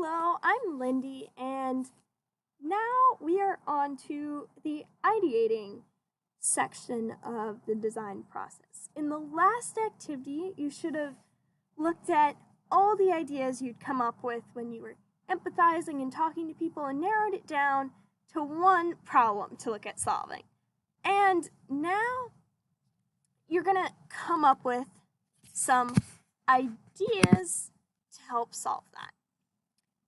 Hello, I'm Lindy, and now we are on to the ideating section of the design process. In the last activity, you should have looked at all the ideas you'd come up with when you were empathizing and talking to people and narrowed it down to one problem to look at solving. And now you're going to come up with some ideas to help solve that.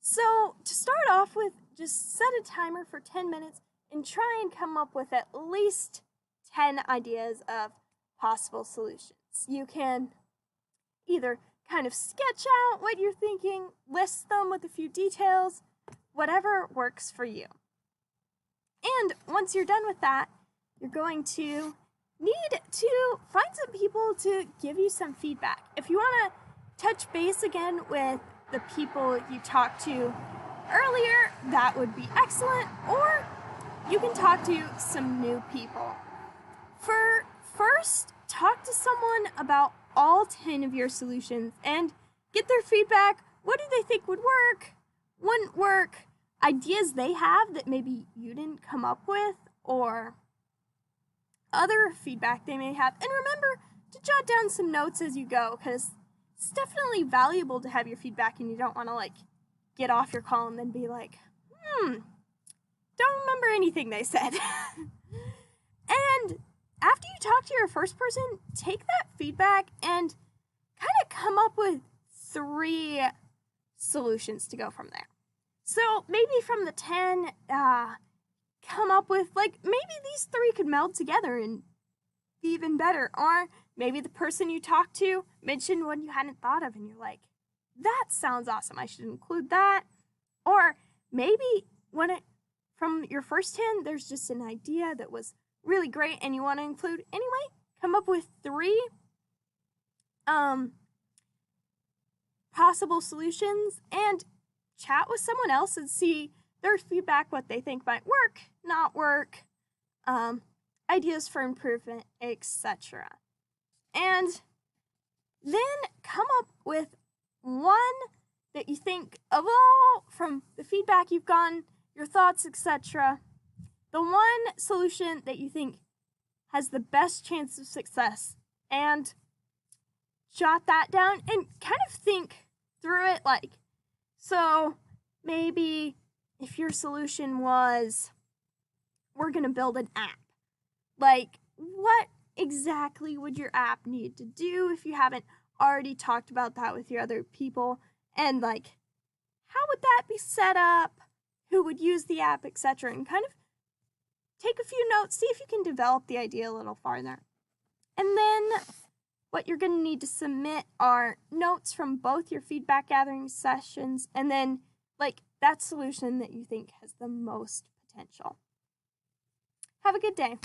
So to start off with, just set a timer for 10 minutes and try and come up with at least 10 ideas of possible solutions. You can either kind of sketch out what you're thinking, list them with a few details, whatever works for you. And once you're done with that, you're going to need to find some people to give you some feedback. If you want to touch base again with the people you talked to earlier, that would be excellent, or you can talk to some new people. First, talk to someone about all 10 of your solutions and get their feedback. What do they think would work, wouldn't work, ideas they have that maybe you didn't come up with, or other feedback they may have. And remember to jot down some notes as you go, because it's definitely valuable to have your feedback, and you don't want to get off your call and then be like, don't remember anything they said. And after you talk to your first person, take that feedback and kind of come up with 3 solutions to go from there. So maybe from the 10, come up with, maybe these 3 could meld together and be even better. Or maybe the person you talked to mentioned one you hadn't thought of, and you're like, that sounds awesome, I should include that. Or maybe from your first 10, there's just an idea that was really great and you want to include anyway. Come up with 3 possible solutions and chat with someone else and see their feedback, what they think might work, not work, ideas for improvement, etc. And then come up with one that you think, of all from the feedback you've gotten, your thoughts, etc., the one solution that you think has the best chance of success, and jot that down and kind of think through it. So maybe if your solution was, we're going to build an app, what exactly would your app need to do if you haven't already talked about that with your other people? And how would that be set up? Who would use the app, etc.? And kind of take a few notes, see if you can develop the idea a little farther. And then what you're going to need to submit are notes from both your feedback gathering sessions and then that solution that you think has the most potential. Have a good day.